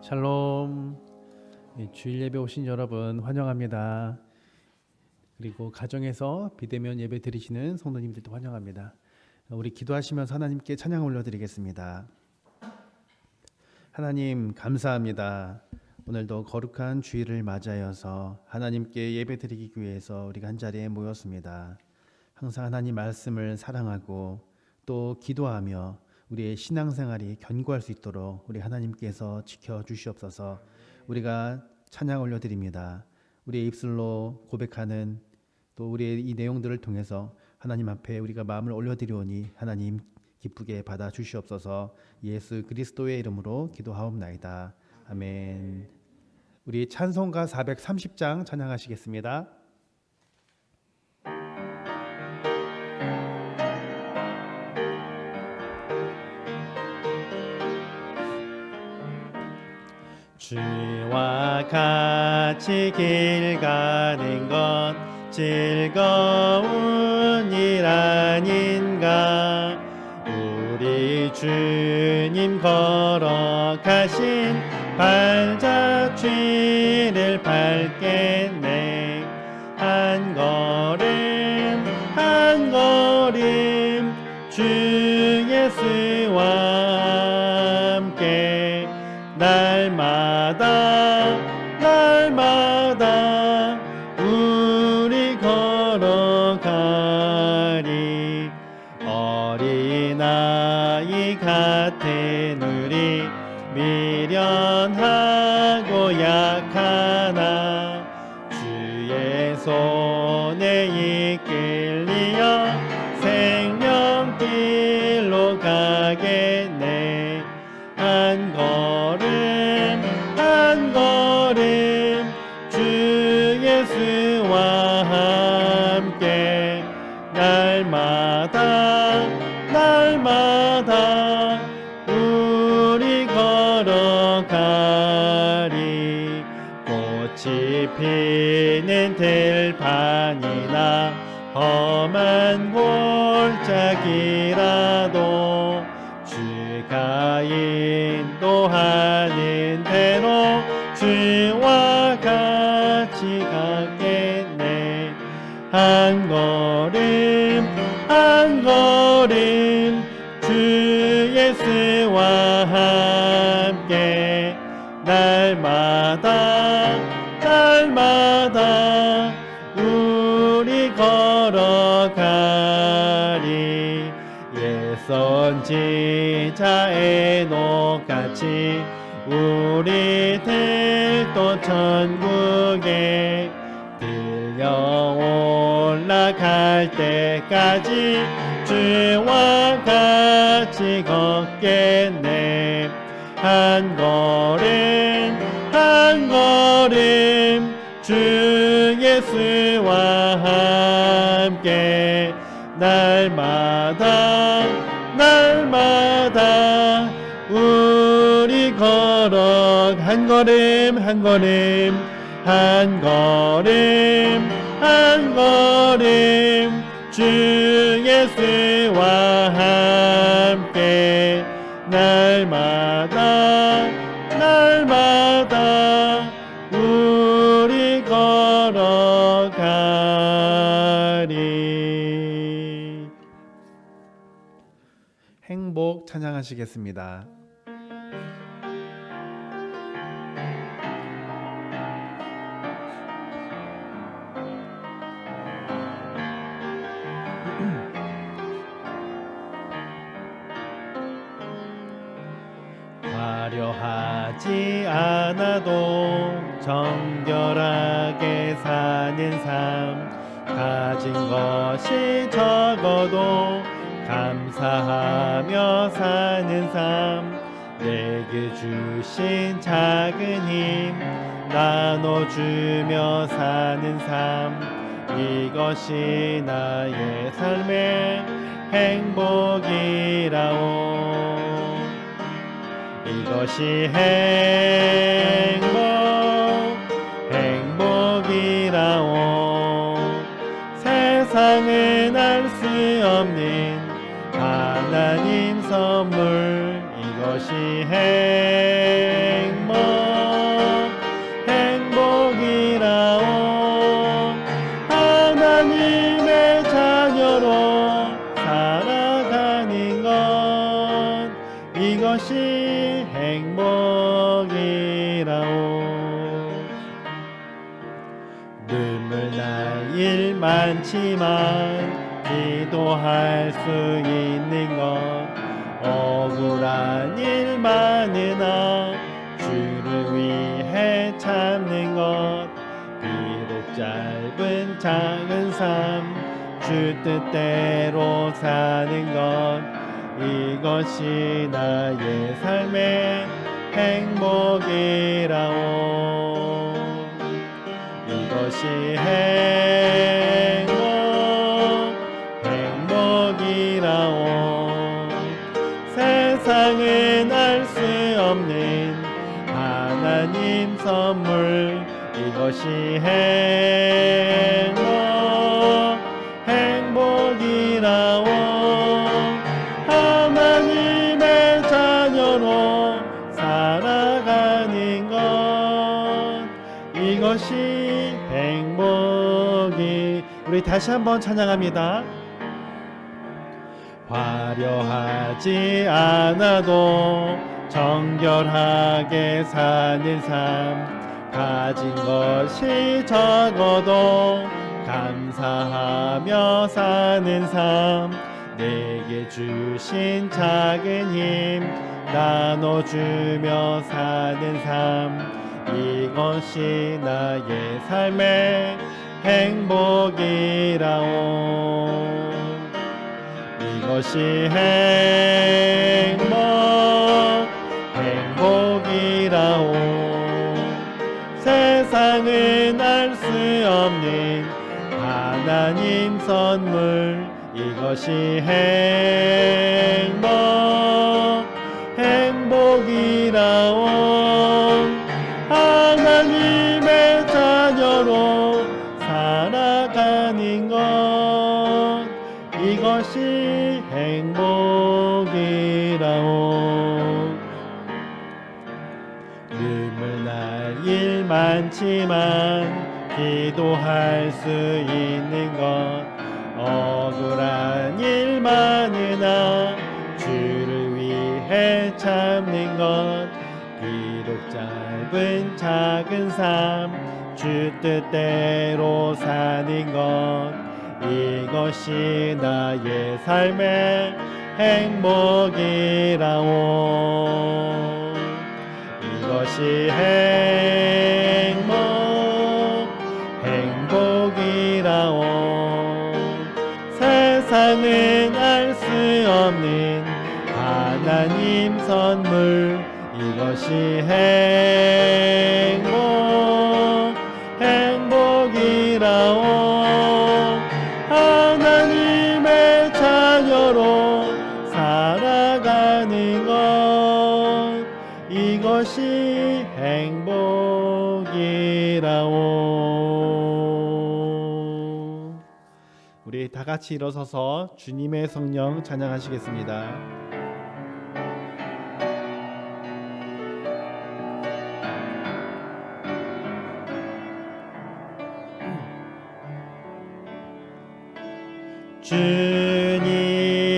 샬롬. 주일 예배 오신 여러분 환영합니다. 그리고 가정에서 비대면 예배 드리시는 성도님들도 환영합니다. 우리 기도하시면서 하나님께 찬양 올려드리겠습니다. 하나님 감사합니다. 오늘도 거룩한 주일을 맞이하여서 하나님께 예배 드리기 위해서 우리가 한자리에 모였습니다. 항상 하나님 말씀을 사랑하고 또 기도하며 우리의 신앙생활이 견고할 수 있도록 우리 하나님께서 지켜주시옵소서. 우리가 찬양 올려드립니다. 우리의 입술로 고백하는 또 우리의 이 내용들을 통해서 하나님 앞에 우리가 마음을 올려드리오니 하나님 기쁘게 받아주시옵소서. 예수 그리스도의 이름으로 기도하옵나이다. 아멘. 우리 찬송가 430장 찬양하시겠습니다. 주와 같이 길 가는 것 즐거운 일 아닌가. 우리 주님 걸어가신 발자취를 밟겠네. 한 걸음 한 걸음 주 예수와 함께 날마다 우리 걸어가리. 어린아이 같은 우리 미련하고 약하나 주의 손에 이끌리어 생명길로 가겠네. 한 걸음 한 걸음 주 예수와 함께 날마다 우리 걸어가리. 꽃이 피는 들판이나 험한 골짜기라도 주가 인도하는 대로 주와 같이 가겠네. 한 걸음 한 걸음 주 예수와 함께 날마다 우리 걸어가리. 옛 선지자 에녹같이 우리들도 천국에 들려 올라갈 때까지 주와 같이 걷겠네. 한 걸음 한 걸음 주 예수와 함께 날마다 우리 걸어 한 걸음 한 걸음 주 예수와 함께 날마다 우리 걸어가리. 행복 찬양하시겠습니다. 화려하지 않아도 정결하게 사는 삶, 가진 것이 적어도 감사하며 사는 삶, 내게 주신 작은 힘 나눠주며 사는 삶, 이것이 나의 삶의 행복이라오. 이것이 행복이라오. 세상은 알 수 없는 하나님 선물. 이것이 행복 이것이 행복이라오. 눈물 날 일 많지만 기도할 수 있는 것, 억울한 일 많으나 주를 위해 참는 것, 비록 짧은 작은 삶 주 뜻대로 사는 것, 이것이 나의 삶의 행복이라오. 이것이 행복이라오. 세상은 알 수 없는 하나님 선물, 이것이 행복이라오. 하나님의 자녀로 살아가는 것, 이것이 행복이. 우리 다시 한번 찬양합니다. 화려하지 않아도 정결하게 사는 삶, 가진 것이 적어도 감사하며 사는 삶, 내게 주신 작은 힘 나눠주며 사는 삶, 이것이 나의 삶의 행복이라오. 이것이 행복이라오. 세상은 알 수 없는 하나님 선물, 이것이 행복이라오. 하나님의 자녀로 살아가는 것, 이것이 행복이라오. 눈물 날 일 많지만 기도할 수 있는 것, 억울한 일 많으나 주를 위해 참는 것, 비록 짧은 작은 삶 주 뜻대로 사는 것, 이것이 나의 삶의 행복이라오. 이것이 행복이라오. 세상은 알 수 없는 하나님 선물, 이것이 행복이라오. 하나님의 자녀로 살아가는 것, 이것이 행복이라오. 우리 다 같이 일어서서 주님의 성령 찬양하시겠습니다.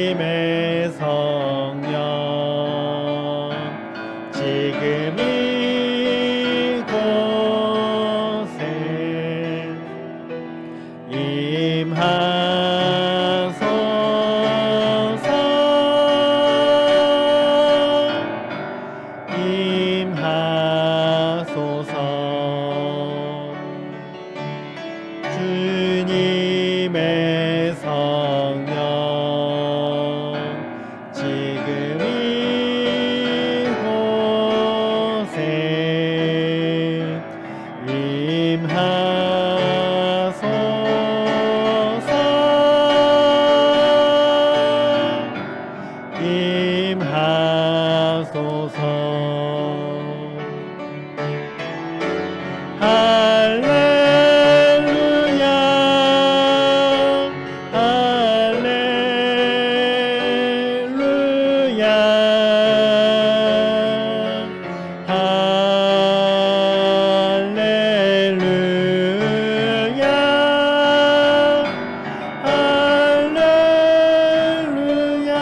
주님의 성령 지금 이곳에 임하소서. 주님의 성령 지금 이곳에 임하소서. 임하소서. 할렐루야 할렐루야 할렐루야 할렐루야.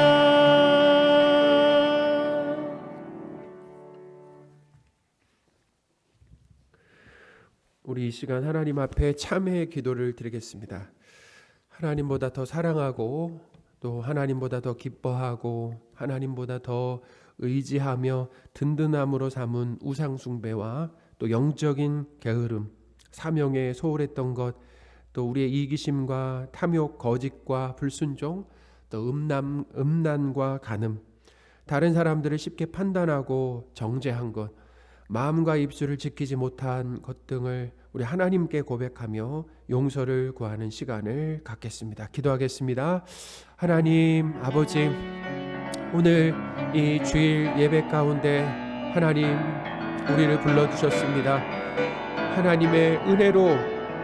우리 이 시간 하나님 앞에 참회의 기도를 드리겠습니다. 하나님보다 더 사랑하고 또 하나님보다 더 기뻐하고 하나님보다 더 의지하며 든든함으로 삼은 우상 숭배와 또 영적인 게으름, 사명에 소홀했던 것, 또 우리의 이기심과 탐욕, 거짓과 불순종, 또 음란과 간음, 다른 사람들을 쉽게 판단하고 정죄한 것, 마음과 입술을 지키지 못한 것 등을 우리 하나님께 고백하며 용서를 구하는 시간을 갖겠습니다. 기도하겠습니다. 하나님 아버지, 오늘 이 주일 예배 가운데 하나님 우리를 불러주셨습니다. 하나님의 은혜로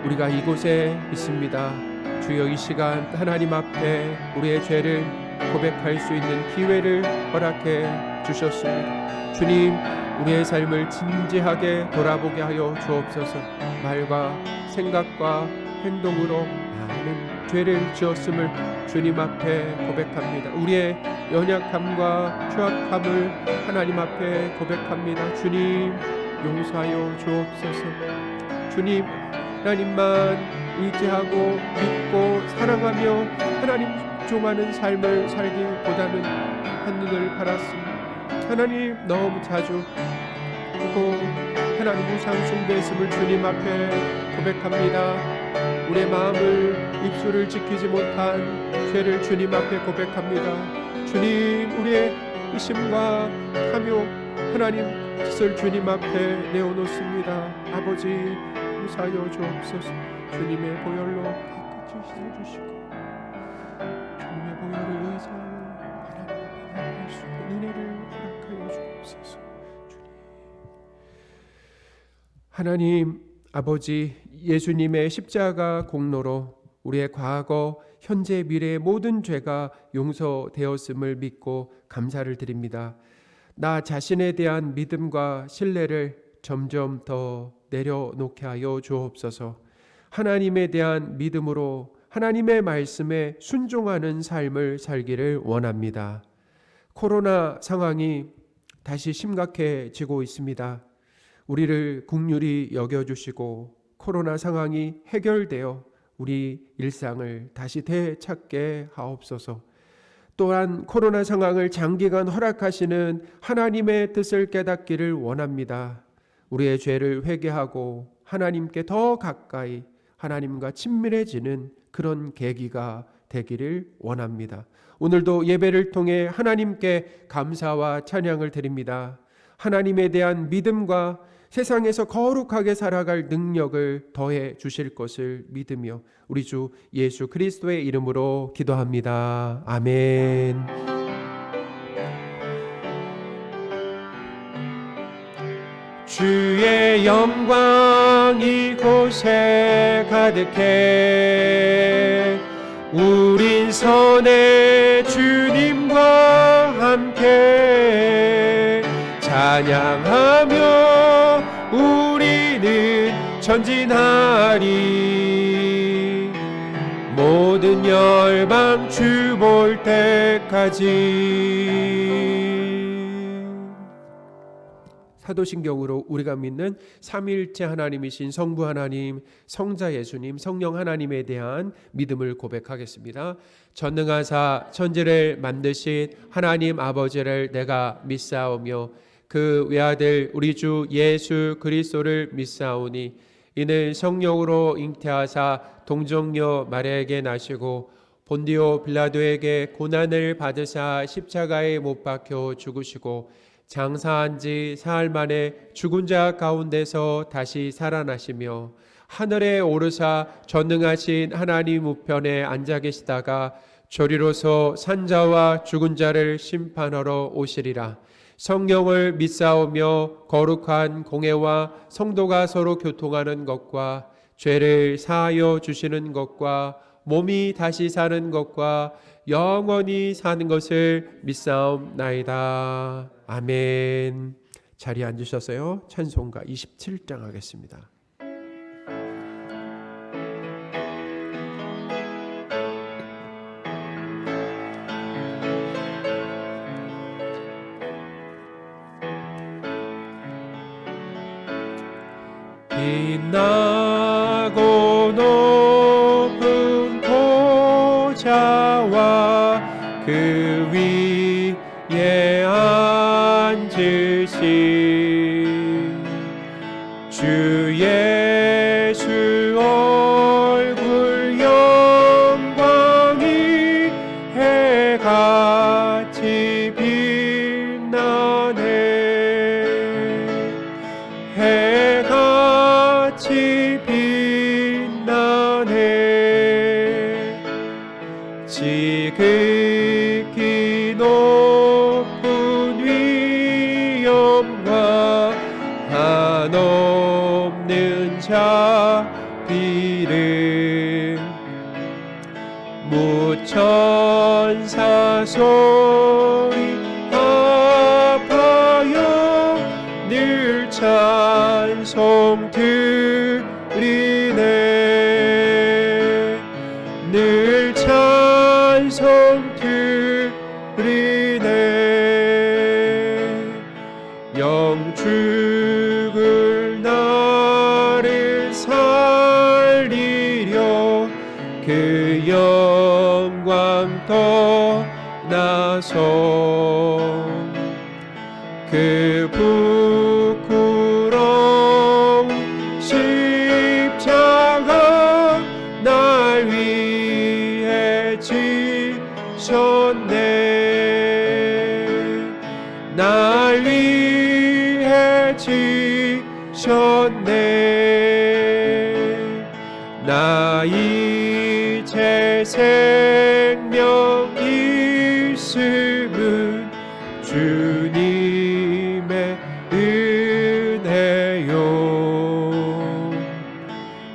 우리가 이곳에 있습니다. 주여, 이 시간 하나님 앞에 우리의 죄를 고백할 수 있는 기회를 허락해 주셨습니다. 주님, 우리의 삶을 진지하게 돌아보게 하여 주옵소서. 말과 생각과 행동으로 많은 죄를 지었음을 주님 앞에 고백합니다. 우리의 연약함과 취약함을 하나님 앞에 고백합니다. 주님, 용서하여 주옵소서. 주님, 하나님만 의지하고 믿고 사랑하며 하나님 숭배하는 삶을 살기보다는 한눈을 팔았습니다. 하나님, 너무 자주 그리고 하나님 우상 숭배했음을 주님 앞에 고백합니다. 우리의 마음을, 입술을 지키지 못한 죄를 주님 앞에 고백합니다. 주님, 우리의 의심과 탐욕, 하나님 뜻을 주님 앞에 내어놓습니다. 아버지, 용서하여 주옵소서. 주님의 보혈로 깨끗이 씻어주시고 주님의 보혈을 의지하여 하나님 앞에 나아갈 수 있는 은혜를 허락하여 주옵소서. 하나님 아버지, 예수님의 십자가 공로로 우리의 과거, 현재, 미래의 모든 죄가 용서되었음을 믿고 감사를 드립니다. 나 자신에 대한 믿음과 신뢰를 점점 더 내려놓게 하여 주옵소서. 하나님에 대한 믿음으로 하나님의 말씀에 순종하는 삶을 살기를 원합니다. 코로나 상황이 다시 심각해지고 있습니다. 우리를 긍휼히 여겨주시고 코로나 상황이 해결되어 우리 일상을 다시 되찾게 하옵소서. 또한 코로나 상황을 장기간 허락하시는 하나님의 뜻을 깨닫기를 원합니다. 우리의 죄를 회개하고 하나님께 더 가까이 하나님과 친밀해지는 그런 계기가 되기를 원합니다. 오늘도 예배를 통해 하나님께 감사와 찬양을 드립니다. 하나님에 대한 믿음과 세상에서 거룩하게 살아갈 능력을 더해 주실 것을 믿으며 우리 주 예수 그리스도의 이름으로 기도합니다. 아멘. 주의 영광 이곳에 가득해 우린 선의 주님과 함께 찬양하며 우리는 전진하리 모든 열방 주 볼 때까지. 사도신경으로 우리가 믿는 삼위일체 하나님이신 성부 하나님, 성자 예수님, 성령 하나님에 대한 믿음을 고백하겠습니다. 전능하사 천지를 만드신 하나님 아버지를 내가 믿사오며 그 외아들 우리 주 예수 그리스도를 믿사오니 이는 성령으로 잉태하사 동정녀 마리아에게 나시고 본디오 빌라도에게 고난을 받으사 십자가에 못 박혀 죽으시고 장사한 지 사흘 만에 죽은 자 가운데서 다시 살아나시며 하늘에 오르사 전능하신 하나님 우편에 앉아 계시다가 저리로서 산자와 죽은 자를 심판하러 오시리라. 성령을 믿사오며 거룩한 공회와 성도가 서로 교통하는 것과 죄를 사하여 주시는 것과 몸이 다시 사는 것과 영원히 사는 것을 믿사옵나이다. 아멘. 자리에 앉으셔서요. 찬송가 27장 하겠습니다. 빛나 만지신 주 예수 얼굴 영광이 해같이 빛나네. 해같이 빛나네. 지극히 높은 위엄과 한없는 자비를 무천사 소리 합하여 늘 찬송 드리네. 늘 찬송 드리네. 영 죽을 나를 살리려 그 영광 떠나서 그 부끄러운 십자가 날 위해 지셨네. 날 위해 지셨네. 나 이제 생명 있음은 주님의 은혜요.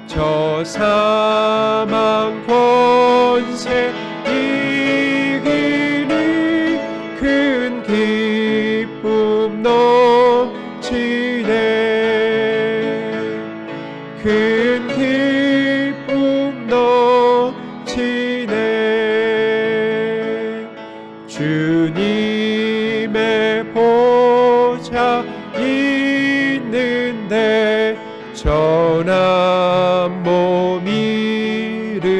저 사망 권세 이기는 큰 기쁨 넘치네. 큰 기쁨 넘치네. 주님의 보좌 있는데 전한 몸 이르러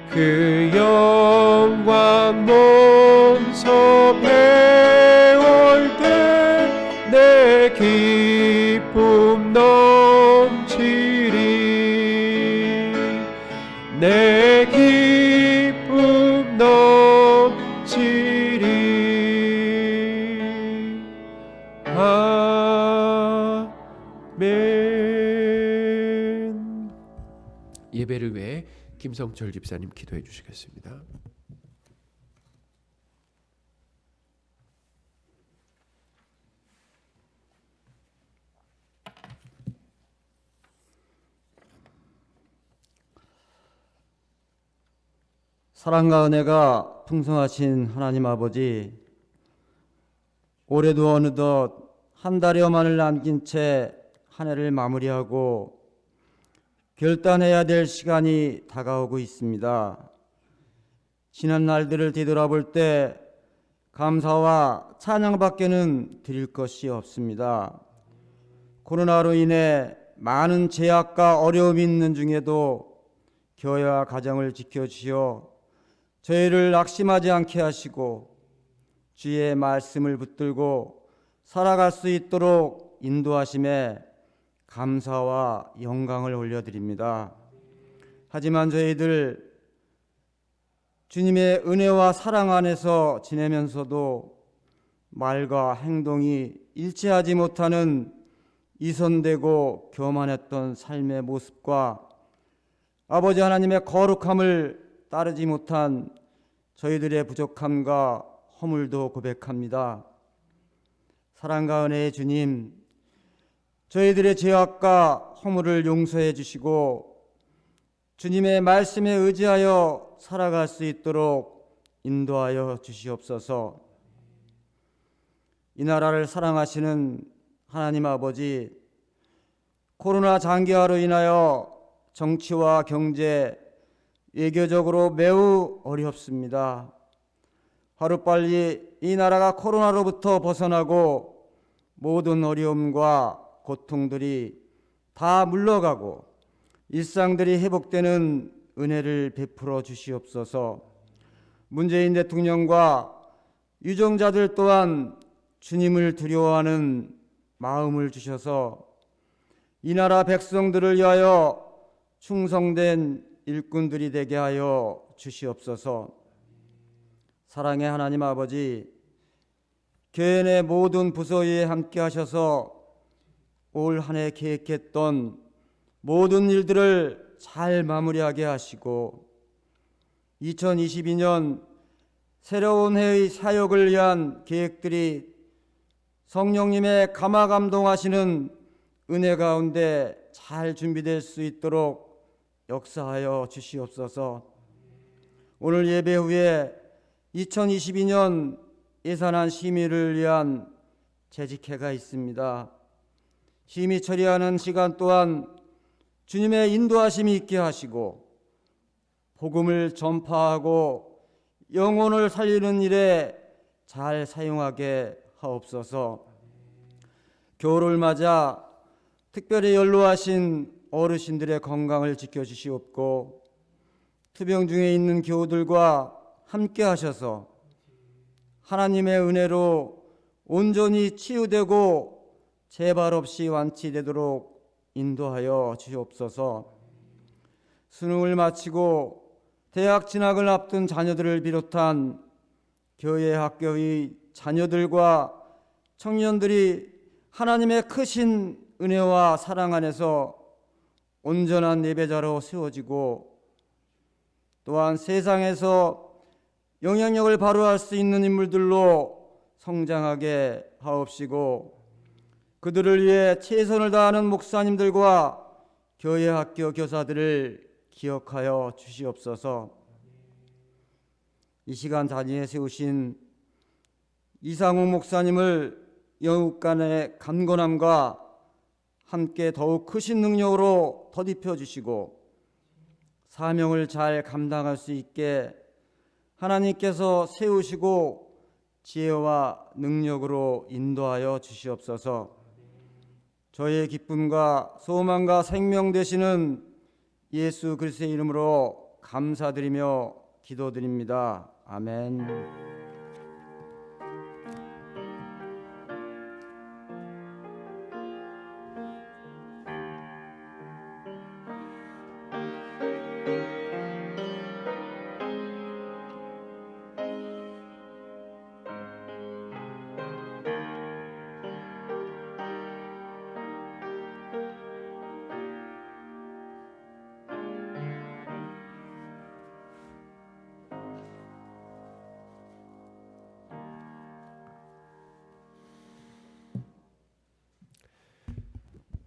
그 영광 몸소 배울 때 내 기쁨 넘치리. 내 기쁨 넘치리. 아멘. 예배를 위해 김성철 집사님 기도해 주시겠습니다. 사랑과 은혜가 풍성하신 하나님 아버지, 올해도 어느덧 한 달여만을 남긴 채 한 해를 마무리하고 결단해야 될 시간이 다가오고 있습니다. 지난 날들을 뒤돌아볼 때 감사와 찬양밖에는 드릴 것이 없습니다. 코로나로 인해 많은 제약과 어려움이 있는 중에도 교회와 가정을 지켜주시어 저희를 낙심하지 않게 하시고 주의 말씀을 붙들고 살아갈 수 있도록 인도하심에 감사와 영광을 올려드립니다. 하지만 저희들 주님의 은혜와 사랑 안에서 지내면서도 말과 행동이 일치하지 못하는 이선되고 교만했던 삶의 모습과 아버지 하나님의 거룩함을 따르지 못한 저희들의 부족함과 허물도 고백합니다. 사랑과 은혜의 주님, 저희들의 죄악과 허물을 용서해 주시고 주님의 말씀에 의지하여 살아갈 수 있도록 인도하여 주시옵소서. 이 나라를 사랑하시는 하나님 아버지, 코로나 장기화로 인하여 정치와 경제, 외교적으로 매우 어렵습니다. 하루빨리 이 나라가 코로나로부터 벗어나고 모든 어려움과 고통들이 다 물러가고 일상들이 회복되는 은혜를 베풀어 주시옵소서. 문재인 대통령과 유정자들 또한 주님을 두려워하는 마음을 주셔서 이 나라 백성들을 위하여 충성된 일꾼들이 되게 하여 주시옵소서. 사랑의 하나님 아버지, 교회 내 모든 부서에 함께 하셔서 올 한 해 계획했던 모든 일들을 잘 마무리하게 하시고 2022년 새로운 해의 사역을 위한 계획들이 성령님의 감화감동하시는 은혜 가운데 잘 준비될 수 있도록 역사하여 주시옵소서. 오늘 예배 후에 2022년 예산안 심의를 위한 재직회가 있습니다. 심의 처리하는 시간 또한 주님의 인도하심이 있게 하시고 복음을 전파하고 영혼을 살리는 일에 잘 사용하게 하옵소서. 겨울을 맞아 특별히 연로하신 어르신들의 건강을 지켜주시옵고 투병 중에 있는 교우들과 함께 하셔서 하나님의 은혜로 온전히 치유되고 재발 없이 완치되도록 인도하여 주시옵소서. 수능을 마치고 대학 진학을 앞둔 자녀들을 비롯한 교회 학교의 자녀들과 청년들이 하나님의 크신 은혜와 사랑 안에서 온전한 예배자로 세워지고 또한 세상에서 영향력을 발휘할 수 있는 인물들로 성장하게 하옵시고 그들을 위해 최선을 다하는 목사님들과 교회 학교 교사들을 기억하여 주시옵소서. 이 시간 자리에 세우신 이상욱 목사님을 영육간의 강건함과 함께 더욱 크신 능력으로 덧입혀 주시고 사명을 잘 감당할 수 있게 하나님께서 세우시고 지혜와 능력으로 인도하여 주시옵소서. 저의 기쁨과 소망과 생명 되시는 예수 그리스도의 이름으로 감사드리며 기도드립니다. 아멘.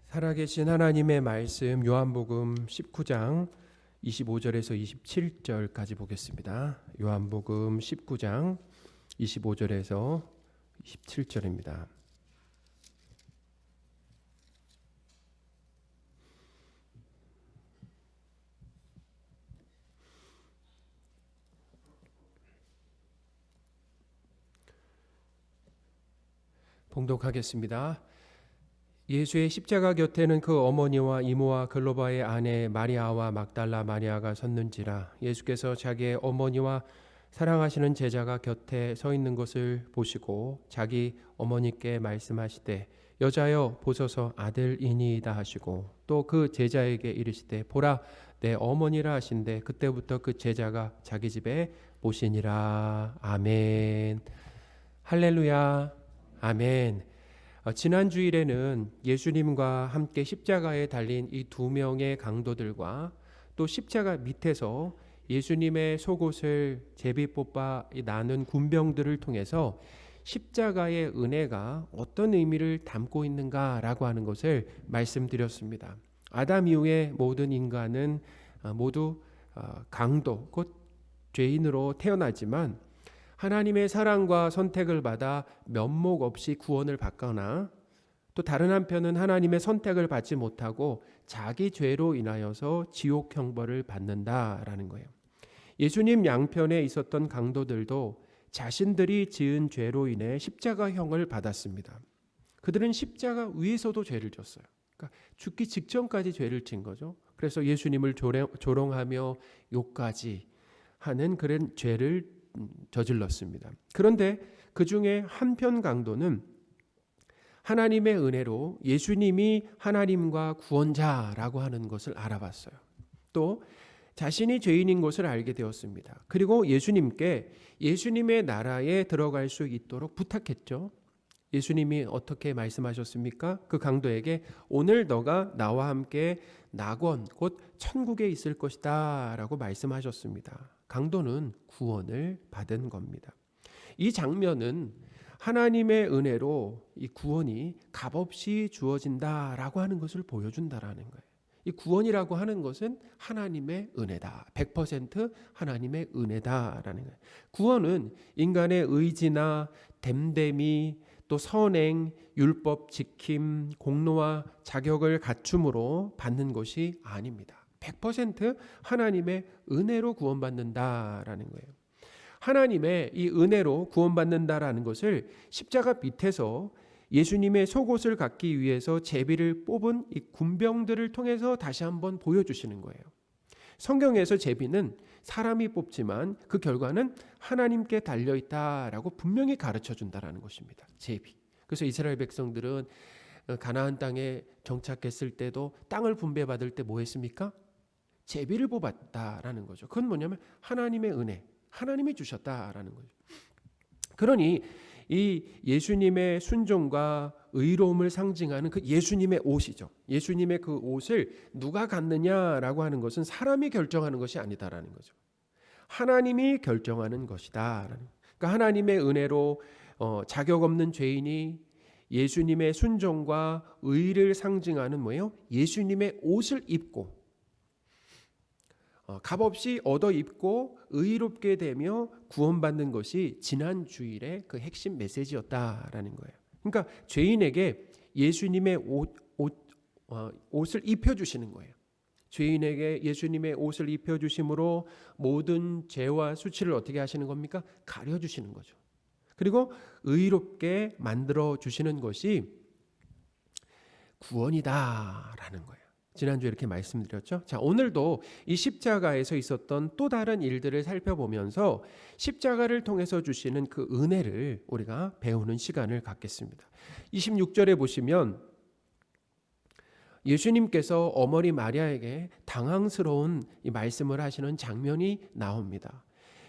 살아계신 하나님의 말씀 요한복음 19장 25절에서 27절까지 보겠습니다. 요한복음 19장 25절에서 27절입니다. 봉독하겠습니다. 예수의 십자가 곁에는 그 어머니와 이모와 글로바의 아내 마리아와 막달라 마리아가 섰는지라. 예수께서 자기의 어머니와 사랑하시는 제자가 곁에 서 있는 것을 보시고 자기 어머니께 말씀하시되 여자여 보소서 아들이니이다 하시고 또 그 제자에게 이르시되 보라 내 어머니라 하신대 그때부터 그 제자가 자기 집에 모시니라. 아멘. 할렐루야. 아멘. 지난 주일에는 예수님과 함께 십자가에 달린 이 두 명의 강도들과 또 십자가 밑에서 예수님의 속옷을 제비 뽑아 나눈 군병들을 통해서 십자가의 은혜가 어떤 의미를 담고 있는가라고 하는 것을 말씀드렸습니다. 아담 이후의 모든 인간은 모두 강도, 곧 죄인으로 태어나지만 하나님의 사랑과 선택을 받아 면목 없이 구원을 받거나 또 다른 한편은 하나님의 선택을 받지 못하고 자기 죄로 인하여서 지옥 형벌을 받는다라는 거예요. 예수님 양편에 있었던 강도들도 자신들이 지은 죄로 인해 십자가형을 받았습니다. 그들은 십자가 위에서도 죄를 졌어요. 그러니까 죽기 직전까지 죄를 진 거죠. 그래서 예수님을 조롱하며 욕까지 하는 그런 죄를 저질렀습니다. 그런데 그 중에 한편 강도는 하나님의 은혜로 예수님이 하나님과 구원자라고 하는 것을 알아봤어요. 또 자신이 죄인인 것을 알게 되었습니다. 그리고 예수님께 예수님의 나라에 들어갈 수 있도록 부탁했죠. 예수님이 어떻게 말씀하셨습니까? 그 강도에게 오늘 너가 나와 함께 낙원 곧 천국에 있을 것이다 라고 말씀하셨습니다. 강도는 구원을 받은 겁니다. 이 장면은 하나님의 은혜로 이 구원이 값없이 주어진다라고 하는 것을 보여준다라는 거예요. 이 구원이라고 하는 것은 하나님의 은혜다. 100% 하나님의 은혜다라는 거예요. 구원은 인간의 의지나 됨됨이 또 선행, 율법 지킴, 공로와 자격을 갖춤으로 받는 것이 아닙니다. 100% 하나님의 은혜로 구원받는다라는 거예요. 하나님의 이 은혜로 구원받는다라는 것을 십자가 밑에서 예수님의 속옷을 갖기 위해서 제비를 뽑은 이 군병들을 통해서 다시 한번 보여주시는 거예요. 성경에서 제비는 사람이 뽑지만 그 결과는 하나님께 달려있다라고 분명히 가르쳐준다라는 것입니다. 제비. 그래서 이스라엘 백성들은 가나안 땅에 정착했을 때도 땅을 분배받을 때 뭐 했습니까? 제비를 뽑았다라는 거죠. 그건 뭐냐면 하나님의 은혜, 하나님이 주셨다라는 거죠. 그러니 이 예수님의 순종과 의로움을 상징하는 그 예수님의 옷이죠. 예수님의 그 옷을 누가 갖느냐라고 하는 것은 사람이 결정하는 것이 아니다라는 거죠. 하나님이 결정하는 것이다. 그러니까 하나님의 은혜로 자격 없는 죄인이 예수님의 순종과 의를 상징하는 뭐예요? 예수님의 옷을 입고 값없이 얻어 입고 의롭게 되며 구원받는 것이 지난 주일의 그 핵심 메시지였다라는 거예요. 그러니까 죄인에게 예수님의 옷을 입혀주시는 거예요. 죄인에게 예수님의 옷을 입혀주심으로 모든 죄와 수치를 어떻게 하시는 겁니까? 가려주시는 거죠. 그리고 의롭게 만들어주시는 것이 구원이다라는 거예요. 지난주에 이렇게 말씀드렸죠. 자, 오늘도 이 십자가에서 있었던 또 다른 일들을 살펴보면서 십자가를 통해서 주시는 그 은혜를 우리가 배우는 시간을 갖겠습니다. 26절에 보시면 예수님께서 어머니 마리아에게 당황스러운 이 말씀을 하시는 장면이 나옵니다.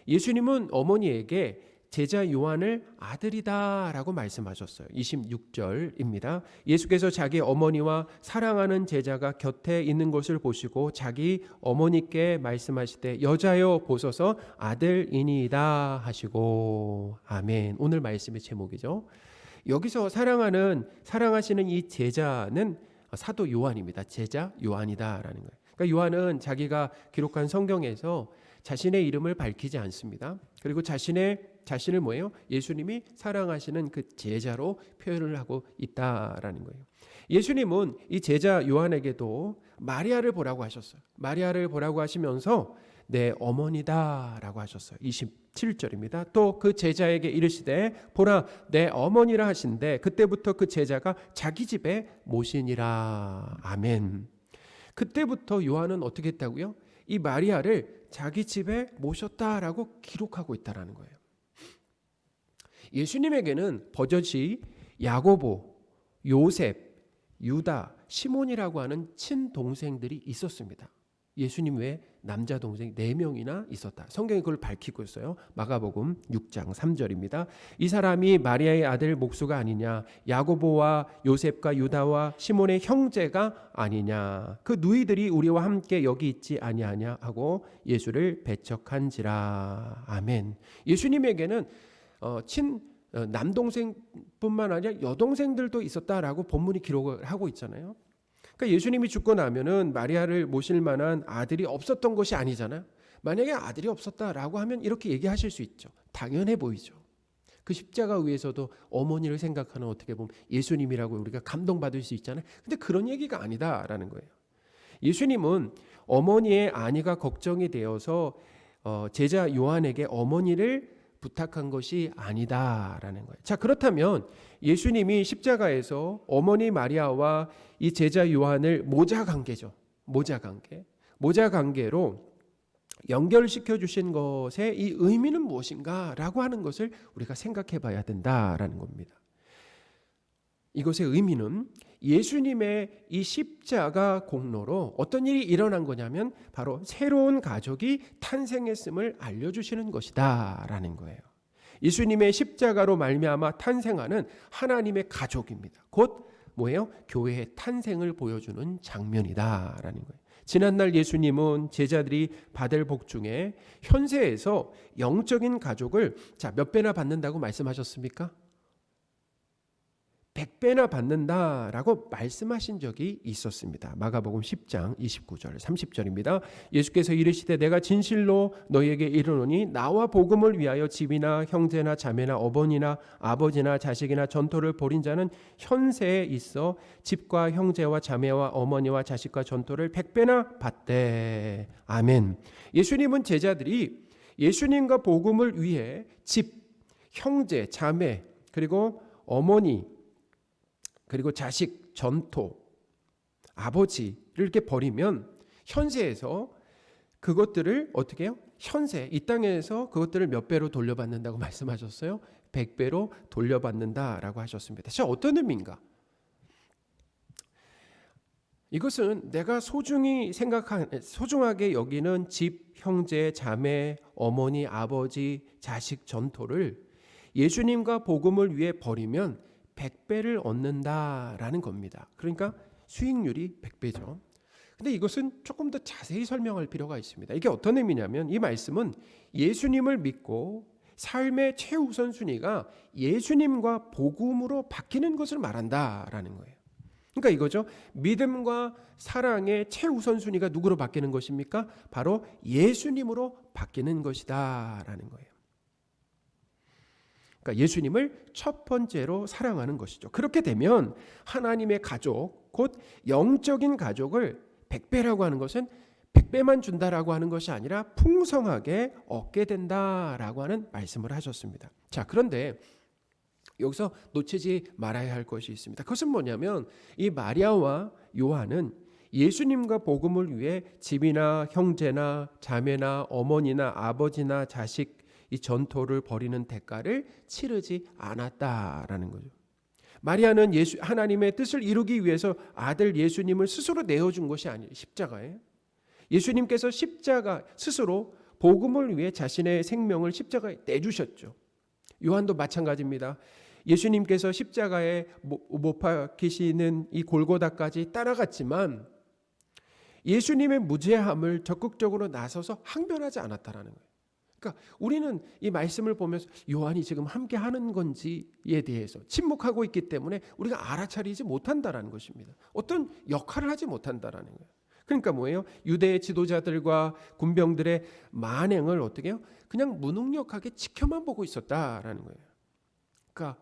예수님은 어머니에게 제자 요한을 아들이다라고 말씀하셨어요. 26절입니다. 예수께서 자기 어머니와 사랑하는 제자가 곁에 있는 것을 보시고 자기 어머니께 말씀하시되 여자여 보소서 아들이니이다 하시고 아멘. 오늘 말씀의 제목이죠. 여기서 사랑하시는 이 제자는 사도 요한입니다. 제자 요한이다라는 거예요. 그러니까 요한은 자기가 기록한 성경에서 자신의 이름을 밝히지 않습니다. 그리고 자신을 뭐예요? 예수님이 사랑하시는 그 제자로 표현을 하고 있다라는 거예요. 예수님은 이 제자 요한에게도 마리아를 보라고 하셨어요. 마리아를 보라고 하시면서 내 어머니다라고 하셨어요. 27절입니다. 또 그 제자에게 이르시되 보라 내 어머니라 하신대 그때부터 그 제자가 자기 집에 모시니라. 아멘. 그때부터 요한은 어떻게 했다고요? 이 마리아를 자기 집에 모셨다라고 기록하고 있다라는 거예요. 예수님에게는 버젓이 야고보, 요셉, 유다, 시몬이라고 하는 친동생들이 있었습니다. 예수님 외에 남자 동생 4명이나 있었다. 성경이 그걸 밝히고 있어요. 마가복음 6장 3절입니다. 이 사람이 마리아의 아들 목수가 아니냐, 야고보와 요셉과 유다와 시몬의 형제가 아니냐, 그 누이들이 우리와 함께 여기 있지 아니하냐 하고 예수를 배척한지라. 아멘. 예수님에게는 남동생뿐만 아니라 여동생들도 있었다라고 본문이 기록을 하고 있잖아요. 그러니까 예수님이 죽고 나면은 마리아를 모실 만한 아들이 없었던 것이 아니잖아요. 만약에 아들이 없었다라고 하면 이렇게 얘기하실 수 있죠. 당연해 보이죠. 그 십자가 위에서도 어머니를 생각하는 어떻게 보면 예수님이라고 우리가 감동받을 수 있잖아요. 근데 그런 얘기가 아니다라는 거예요. 예수님은 어머니의 안위가 걱정이 되어서 제자 요한에게 어머니를 부탁한 것이 아니다라는 거예요. 자, 그렇다면 예수님이 십자가에서 어머니 마리아와 이 제자 요한을 모자 관계로 연결시켜 주신 것의 이 의미는 무엇인가라고 하는 것을 우리가 생각해 봐야 된다라는 겁니다. 이것의 의미는 예수님의 이 십자가 공로로 어떤 일이 일어난 거냐면 바로 새로운 가족이 탄생했음을 알려주시는 것이다 라는 거예요. 예수님의 십자가로 말미암아 탄생하는 하나님의 가족입니다. 곧 뭐예요? 교회의 탄생을 보여주는 장면이다 라는 거예요. 지난날 예수님은 제자들이 받을 복 중에 현세에서 영적인 가족을 몇 배나 받는다고 말씀하셨습니까? 100배나 받는다라고 말씀하신 적이 있었습니다. 마가복음 10장 29절 30절입니다. 예수께서 이르시되 내가 진실로 너희에게 이르노니 나와 복음을 위하여 집이나 형제나 자매나 어머니나 아버지나 자식이나 전토를 벌인 자는 현세에 있어 집과 형제와 자매와 어머니와 자식과 전토를 100배나 받되. 아멘. 예수님은 제자들이 예수님과 복음을 위해 집, 형제, 자매 그리고 어머니 그리고 자식, 전토, 아버지를 이렇게 버리면 현세에서 그것들을 어떻게 해요? 현세, 이 땅에서 그것들을 몇 배로 돌려받는다고 말씀하셨어요? 100배로 돌려받는다라고 하셨습니다. 자, 어떤 의미인가? 이것은 내가 소중하게 여기는 집, 형제, 자매, 어머니, 아버지, 자식, 전토를 예수님과 복음을 위해 버리면 100배를 얻는다라는 겁니다. 그러니까 수익률이 100배죠. 근데 이것은 조금 더 자세히 설명할 필요가 있습니다. 이게 어떤 의미냐면 이 말씀은 예수님을 믿고 삶의 최우선순위가 예수님과 복음으로 바뀌는 것을 말한다라는 거예요. 그러니까 이거죠. 믿음과 사랑의 최우선순위가 누구로 바뀌는 것입니까? 바로 예수님으로 바뀌는 것이다라는 거예요. 그러니까 예수님을 첫 번째로 사랑하는 것이죠. 그렇게 되면 하나님의 가족, 곧 영적인 가족을 100배라고 하는 것은 100배만 준다라고 하는 것이 아니라 풍성하게 얻게 된다라고 하는 말씀을 하셨습니다. 자, 그런데 여기서 놓치지 말아야 할 것이 있습니다. 그것은 뭐냐면 이 마리아와 요한은 예수님과 복음을 위해 집이나 형제나 자매나 어머니나 아버지나 자식 이 전토를 벌이는 대가를 치르지 않았다라는 거죠. 마리아는 하나님의 뜻을 이루기 위해서 아들 예수님을 스스로 내어준 것이 아니에요. 십자가에. 예수님께서 십자가 스스로 복음을 위해 자신의 생명을 십자가에 내주셨죠. 요한도 마찬가지입니다. 예수님께서 십자가에 못 박히시는 이 골고다까지 따라갔지만 예수님의 무죄함을 적극적으로 나서서 항변하지 않았다라는 거예요. 그러니까 우리는 이 말씀을 보면서 요한이 지금 함께 하는 건지에 대해서 침묵하고 있기 때문에 우리가 알아차리지 못한다라는 것입니다. 어떤 역할을 하지 못한다라는 거예요. 그러니까 뭐예요? 유대의 지도자들과 군병들의 만행을 어떻게 해요? 그냥 무능력하게 지켜만 보고 있었다라는 거예요. 그러니까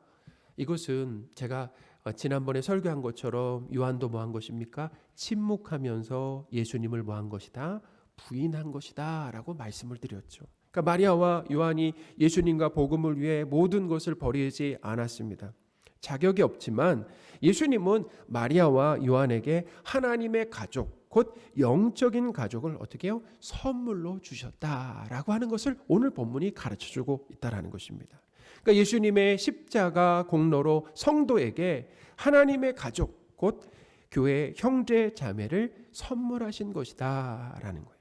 이것은 제가 지난번에 설교한 것처럼 요한도 뭐 한 것입니까? 침묵하면서 예수님을 뭐 한 것이다? 부인한 것이다 라고 말씀을 드렸죠. 그러니까 마리아와 요한이 예수님과 복음을 위해 모든 것을 버리지 않았습니다. 자격이 없지만 예수님은 마리아와 요한에게 하나님의 가족, 곧 영적인 가족을 어떻게 해요? 선물로 주셨다라고 하는 것을 오늘 본문이 가르쳐주고 있다는 것입니다. 그러니까 예수님의 십자가 공로로 성도에게 하나님의 가족, 곧 교회 형제 자매를 선물하신 것이다라는 거예요.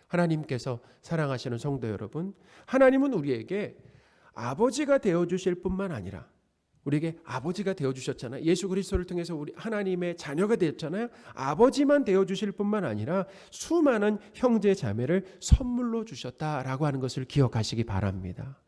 하나님께서 사랑하시는 성도 여러분, 하나님은 우리에게 아버지가 되어주실 뿐만 아니라 우리에게 아버지가 되어주셨잖아요. 예수 그리스도를 통해서 우리 하나님의 자녀가 되었잖아요. 아버지만 되어주실 뿐만 아니라 수많은 형제 자매를 선물로 주셨다라고 하는 것을 기억하시기 바랍니다.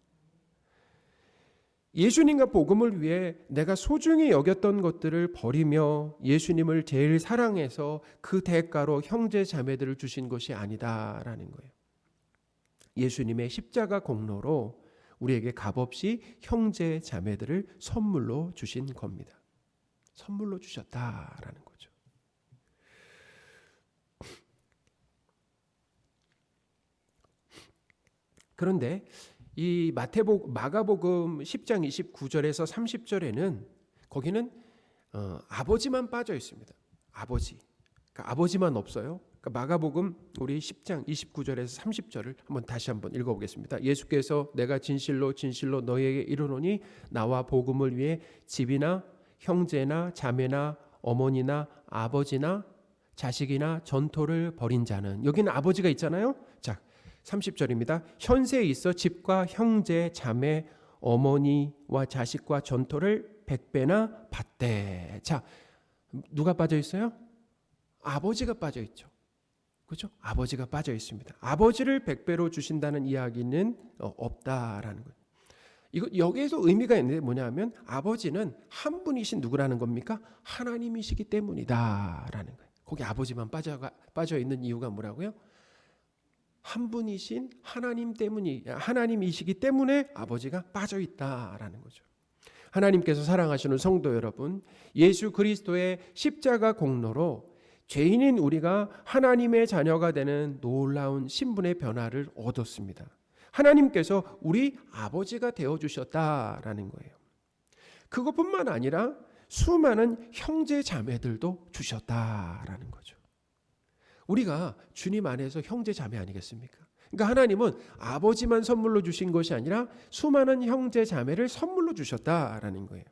예수님과 복음을 위해 내가 소중히 여겼던 것들을 버리며 예수님을 제일 사랑해서 그 대가로 형제 자매들을 주신 것이 아니다라는 거예요. 예수님의 십자가 공로로 우리에게 값없이 형제 자매들을 선물로 주신 겁니다. 선물로 주셨다라는 거죠. 그런데 이 마가복음 10장 29절에서 30절에는 거기는 아버지만 빠져 있습니다. 아버지. 그러니까 아버지만 없어요. 그러니까 마가복음 우리 10장 29절에서 30절을 다시 한번 읽어보겠습니다. 예수께서 내가 진실로 진실로 너희에게 이르노니 나와 복음을 위해 집이나 형제나 자매나 어머니나 아버지나 자식이나 전토를 벌인 자는, 여기는 아버지가 있잖아요. 자, 30절입니다. 현세에 있어 집과 형제 자매 어머니와 자식과 전토를 100배나 받되. 자, 누가 빠져 있어요? 아버지가 빠져 있죠. 그렇죠? 아버지가 빠져 있습니다. 아버지를 100배로 주신다는 이야기는 없다라는 거예요. 이거 여기에서 의미가 있는데 뭐냐면 아버지는 한 분이신 누구라는 겁니까? 하나님이시기 때문이다라는 거예요. 거기 아버지만 빠져 있는 이유가 뭐라고요? 한 분이신 하나님이시기 때문에 아버지가 빠져 있다라는 거죠. 하나님께서 사랑하시는 성도 여러분, 예수 그리스도의 십자가 공로로 죄인인 우리가 하나님의 자녀가 되는 놀라운 신분의 변화를 얻었습니다. 하나님께서 우리 아버지가 되어주셨다라는 거예요. 그것뿐만 아니라 수많은 형제 자매들도 주셨다라는 거죠. 우리가 주님 안에서 형제 자매 아니겠습니까? 그러니까 하나님은 아버지만 선물로 주신 것이 아니라 수많은 형제 자매를 선물로 주셨다라는 거예요.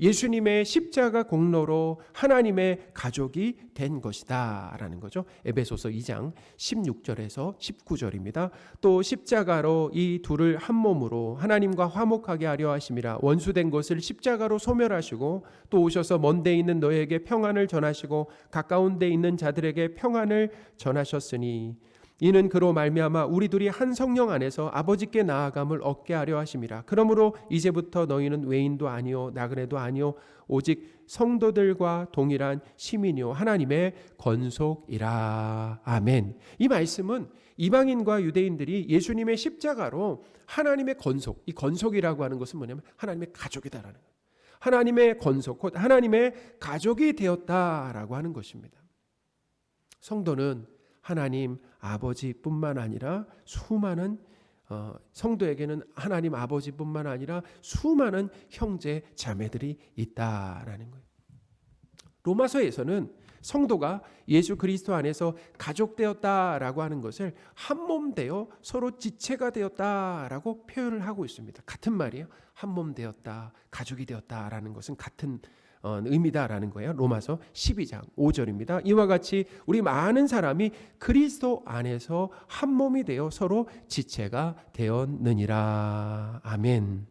예수님의 십자가 공로로 하나님의 가족이 된 것이다 라는 거죠. 에베소서 2장 16절에서 19절입니다. 또 십자가로 이 둘을 한 몸으로 하나님과 화목하게 하려 하심이라. 원수된 것을 십자가로 소멸하시고 또 오셔서 먼 데 있는 너희에게 평안을 전하시고 가까운 데 있는 자들에게 평안을 전하셨으니 이는 그로 말미암아 우리 둘이 한 성령 안에서 아버지께 나아감을 얻게 하려 하심이라. 그러므로 이제부터 너희는 외인도 아니요 나그네도 아니요 오직 성도들과 동일한 시민이요 하나님의 건속이라. 아멘. 이 말씀은 이방인과 유대인들이 예수님의 십자가로 하나님의 건속, 이 건속이라고 하는 것은 뭐냐면 하나님의 가족이다라는 거예요. 하나님의 건속, 곧 하나님의 가족이 되었다라고 하는 것입니다. 성도는 하나님 아버지뿐만 아니라 수많은 성도에게는 하나님 아버지뿐만 아니라 수많은 형제 자매들이 있다라는 거예요. 로마서에서는 성도가 예수 그리스도 안에서 가족되었다라고 하는 것을 한 몸 되어 서로 지체가 되었다라고 표현을 하고 있습니다. 같은 말이에요. 한 몸 되었다, 가족이 되었다라는 것은 같은 의미다라는 거예요. 로마서 12장 5절입니다. 이와 같이 우리 많은 사람이 그리스도 안에서 한 몸이 되어 서로 지체가 되었느니라. 아멘.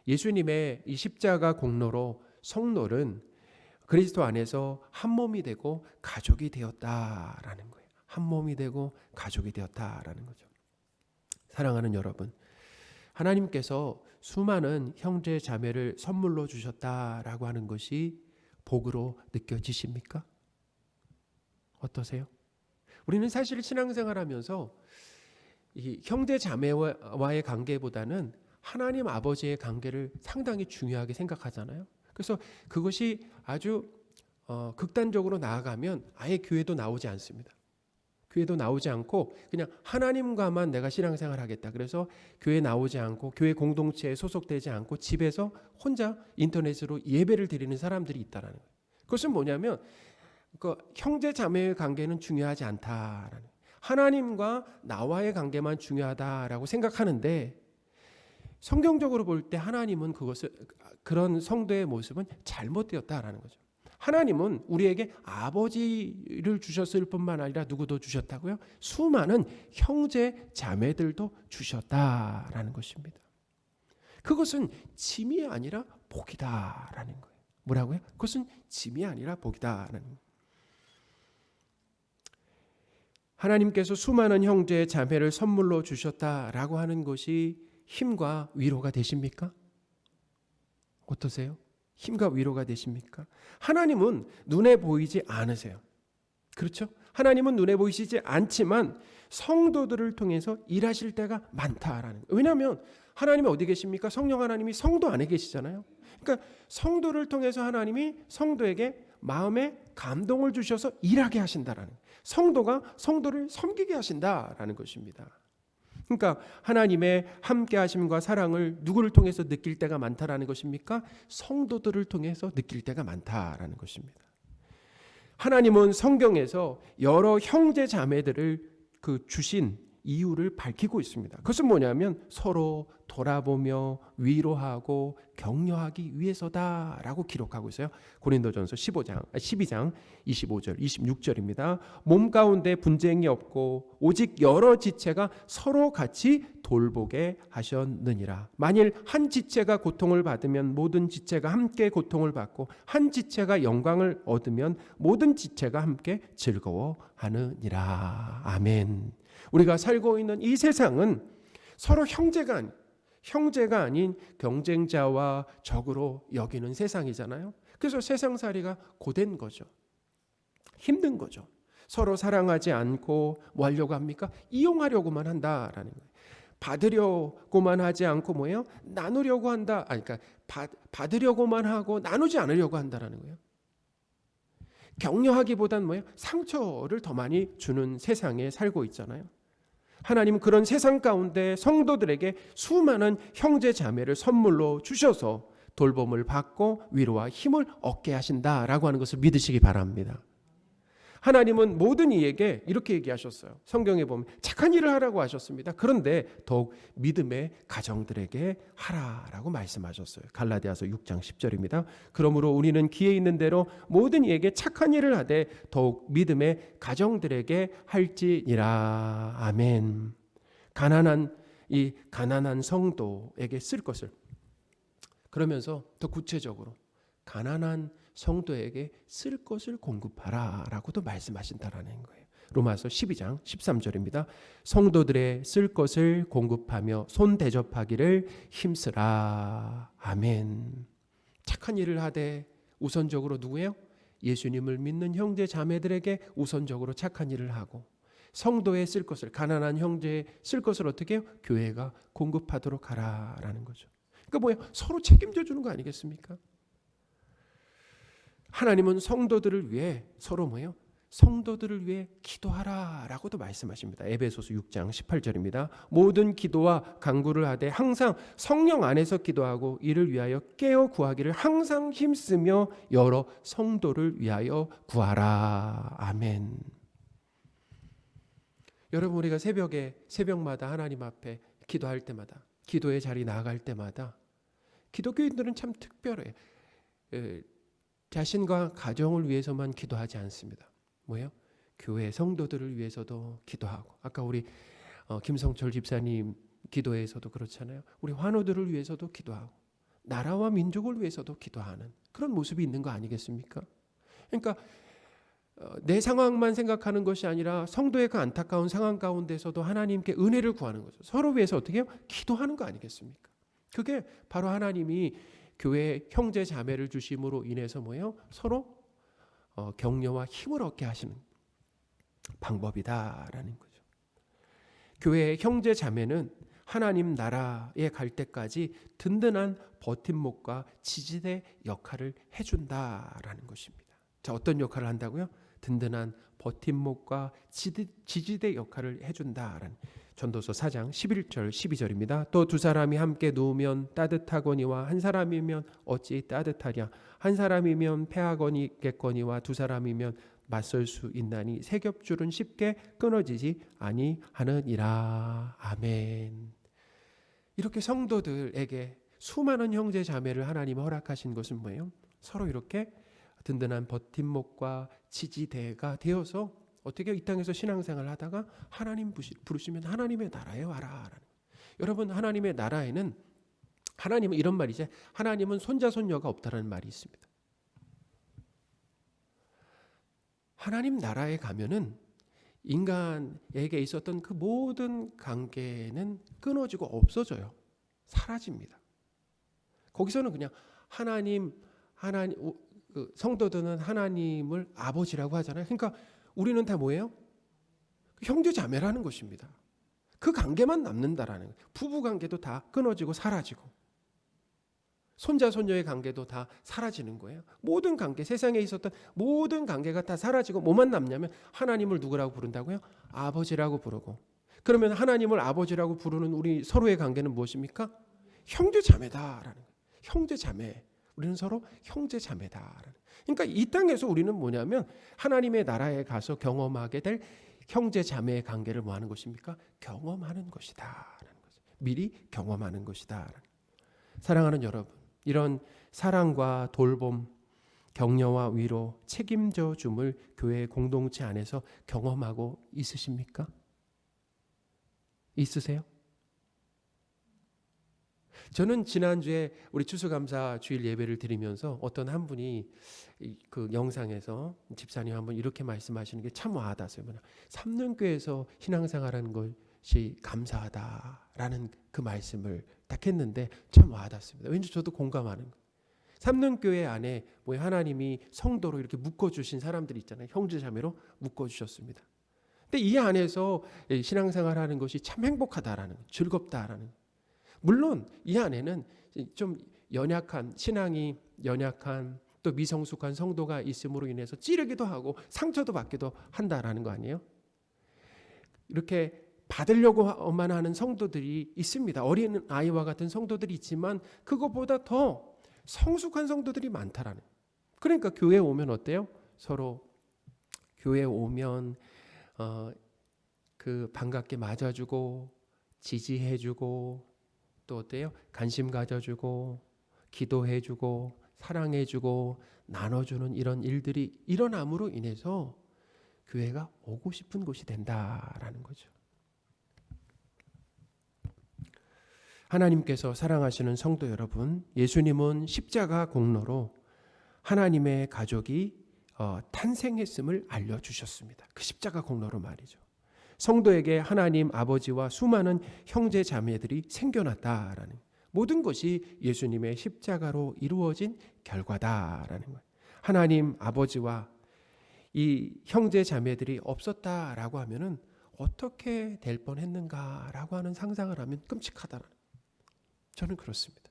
예수님의 이 십자가 공로로 성도는 그리스도 안에서 한 몸이 되고 가족이 되었다라는 거예요. 한 몸이 되고 가족이 되었다라는 거죠. 사랑하는 여러분, 하나님께서 수많은 형제 자매를 선물로 주셨다라고 하는 것이 복으로 느껴지십니까? 어떠세요? 우리는 사실 신앙생활하면서 이 형제 자매와의 관계보다는 하나님 아버지의 관계를 상당히 중요하게 생각하잖아요. 그래서 그것이 아주 극단적으로 나아가면 아예 교회도 나오지 않습니다. 교회도 나오지 않고 그냥 하나님과만 내가 신앙생활 하겠다. 그래서 교회 나오지 않고 교회 공동체에 소속되지 않고 집에서 혼자 인터넷으로 예배를 드리는 사람들이 있다라는 거예요. 그것은 뭐냐면 그 형제 자매의 관계는 중요하지 않다라는 거예요. 하나님과 나와의 관계만 중요하다라고 생각하는데 성경적으로 볼 때 하나님은 그런 성도의 모습은 잘못되었다라는 거죠. 하나님은 우리에게 아버지를 주셨을 뿐만 아니라 누구도 주셨다고요? 수많은 형제 자매들도 주셨다라는 것입니다. 그것은 짐이 아니라 복이다라는 거예요. 뭐라고요? 그것은 짐이 아니라 복이다라는 거예요. 하나님께서 수많은 형제 자매를 선물로 주셨다라고 하는 것이 힘과 위로가 되십니까? 어떠세요? 힘과 위로가 되십니까? 하나님은 눈에 보이지 않으세요. 그렇죠? 하나님은 눈에 보이시지 않지만 성도들을 통해서 일하실 때가 많다라는 거예요. 왜냐하면 하나님이 어디 계십니까? 성령 하나님이 성도 안에 계시잖아요. 그러니까 성도를 통해서 하나님이 성도에게 마음에 감동을 주셔서 일하게 하신다라는 거예요. 성도가 성도를 섬기게 하신다라는 것입니다. 그러니까 하나님의 함께 하심과 사랑을 누구를 통해서 느낄 때가 많다라는 것입니까? 성도들을 통해서 느낄 때가 많다라는 것입니다. 하나님은 성경에서 여러 형제 자매들을 주신 이유를 밝히고 있습니다. 그것은 뭐냐면 서로 돌아보며 위로하고 격려하기 위해서다라고 기록하고 있어요. 고린도전서 12장 25절 26절입니다. 몸 가운데 분쟁이 없고 오직 여러 지체가 서로 같이 돌보게 하셨느니라. 만일 한 지체가 고통을 받으면 모든 지체가 함께 고통을 받고 한 지체가 영광을 얻으면 모든 지체가 함께 즐거워하느니라. 아멘. 우리가 살고 있는 이 세상은 서로 형제가 아닌 경쟁자와 적으로 여기는 세상이잖아요. 그래서 세상살이가 고된 거죠. 힘든 거죠. 서로 사랑하지 않고 뭐 하려고 합니까? 이용하려고만 한다라는 거예요. 받으려고만 하지 않고 뭐예요? 나누려고 한다. 그러니까 받으려고만 하고 나누지 않으려고 한다라는 거예요. 격려하기보단 뭐예요? 상처를 더 많이 주는 세상에 살고 있잖아요. 하나님은 그런 세상 가운데 성도들에게 수많은 형제 자매를 선물로 주셔서 돌봄을 받고 위로와 힘을 얻게 하신다라고 하는 것을 믿으시기 바랍니다. 하나님은 모든 이에게 이렇게 얘기하셨어요. 성경에 보면 착한 일을 하라고 하셨습니다. 그런데 더욱 믿음의 가정들에게 하라라고 말씀하셨어요. 갈라디아서 6장 10절입니다. 그러므로 우리는 기회 있는 대로 모든 이에게 착한 일을 하되 더욱 믿음의 가정들에게 할지니라. 아멘. 가난한 성도에게 쓸 것을, 그러면서 더 구체적으로 가난한 성도에게 쓸 것을 공급하라라고도 말씀하신다라는 거예요. 로마서 12장 13절입니다. 성도들의 쓸 것을 공급하며 손 대접하기를 힘쓰라. 아멘. 착한 일을 하되 우선적으로 누구예요? 예수님을 믿는 형제 자매들에게 우선적으로 착한 일을 하고, 성도의 쓸 것을, 가난한 형제의 쓸 것을 어떻게 해요? 교회가 공급하도록 하라라는 거죠. 그러니까 뭐예요? 서로 책임져 주는 거 아니겠습니까? 하나님은 성도들을 위해 서로 뭐예요? 성도들을 위해 기도하라라고도 말씀하십니다. 에베소서 6장 18절입니다. 모든 기도와 간구를 하되 항상 성령 안에서 기도하고 이를 위하여 깨어 구하기를 항상 힘쓰며 여러 성도를 위하여 구하라. 아멘. 여러분, 우리가 새벽마다 하나님 앞에 기도할 때마다, 기도의 자리 나아갈 때마다 기독교인들은 참 특별해요. 자신과 가정을 위해서만 기도하지 않습니다. 뭐예요? 교회 성도들을 위해서도 기도하고, 아까 우리 김성철 집사님 기도에서도 그렇잖아요. 우리 환우들을 위해서도 기도하고, 나라와 민족을 위해서도 기도하는 그런 모습이 있는 거 아니겠습니까? 그러니까 내 상황만 생각하는 것이 아니라 성도의 그 안타까운 상황 가운데서도 하나님께 은혜를 구하는 거죠. 서로 위해서 어떻게 해요? 기도하는 거 아니겠습니까? 그게 바로 하나님이 교회 형제 자매를 주심으로 인해서 뭐예요? 서로 격려와 힘을 얻게 하시는 방법이다라는 거죠. 교회의 형제 자매는 하나님 나라에 갈 때까지 든든한 버팀목과 지지대 역할을 해준다라는 것입니다. 자, 어떤 역할을 한다고요? 든든한 버팀목과 지지대 역할을 해준다라는, 전도서 4장 11절 12절입니다. 또 두 사람이 함께 누우면 따뜻하거니와 한 사람이면 어찌 따뜻하랴. 한 사람이면 패하거니겠거니와 두 사람이면 맞설 수 있나니 세 겹줄은 쉽게 끊어지지 아니하느니라. 아멘. 이렇게 성도들에게 수많은 형제 자매를 하나님이 허락하신 것은 뭐예요? 서로 이렇게 든든한 버팀목과 지지대가 되어서 어떻게 이 땅에서 신앙생활을 하다가 하나님 부르시면 하나님의 나라에 와라. 여러분, 하나님의 나라에는, 하나님은 이런 말이죠. 하나님은 손자 손녀가 없다라는 말이 있습니다. 하나님 나라에 가면은 인간에게 있었던 그 모든 관계는 끊어지고 없어져요. 사라집니다. 거기서는 그냥 하나님 성도들은 하나님을 아버지라고 하잖아요. 그러니까 우리는 다 뭐예요? 형제 자매라는 것입니다. 그 관계만 남는다라는 거예요. 부부 관계도 다 끊어지고 사라지고, 손자 손녀의 관계도 다 사라지는 거예요. 모든 관계, 세상에 있었던 모든 관계가 다 사라지고 뭐만 남냐면 하나님을 누구라고 부른다고요? 아버지라고 부르고. 그러면 하나님을 아버지라고 부르는 우리 서로의 관계는 무엇입니까? 형제 자매다라는 거예요. 형제 자매. 우리는 서로 형제 자매다. 그러니까 이 땅에서 우리는 뭐냐면 하나님의 나라에 가서 경험하게 될 형제 자매의 관계를 뭐 하는 것입니까? 경험하는 것이다. 미리 경험하는 것이다. 사랑하는 여러분, 이런 사랑과 돌봄, 격려와 위로, 책임져 줌을 교회 공동체 안에서 경험하고 있으십니까? 있으세요? 저는 지난주에 우리 추수감사 주일 예배를 드리면서 어떤 한 분이 그 영상에서 집사님 한 분 이렇게 말씀하시는 게 참 와닿았어요. 삼륜교에서 신앙생활하는 것이 감사하다라는 그 말씀을 딱 했는데 참 와닿습니다. 왠지 저도 공감하는 거예요. 삼륜교회 안에 뭐 하나님이 성도로 이렇게 묶어주신 사람들이 있잖아요. 형제자매로 묶어주셨습니다. 근데 이 안에서 신앙생활하는 것이 참 행복하다라는, 즐겁다라는. 물론 이 안에는 좀 연약한, 신앙이 연약한 또 미성숙한 성도가 있음으로 인해서 찌르기도 하고 상처도 받기도 한다라는 거 아니에요? 이렇게 받으려고만 하는 성도들이 있습니다. 어린 아이와 같은 성도들이 있지만 그것보다 더 성숙한 성도들이 많다라는. 그러니까 교회에 오면 어때요? 서로 교회에 오면 그 반갑게 맞아주고 지지해주고 또 어때요? 관심 가져주고 기도해주고 사랑해주고 나눠주는 이런 일들이 일어남으로 인해서 교회가 오고 싶은 곳이 된다라는 거죠. 하나님께서 사랑하시는 성도 여러분, 예수님은 십자가 공로로 하나님의 가족이 탄생했음을 알려주셨습니다. 그 십자가 공로로 말이죠. 성도에게 하나님 아버지와 수많은 형제 자매들이 생겨났다라는, 모든 것이 예수님의 십자가로 이루어진 결과다라는 거예요. 하나님 아버지와 이 형제 자매들이 없었다라고 하면은 어떻게 될 뻔했는가라고 하는 상상을 하면 끔찍하다는. 저는 그렇습니다.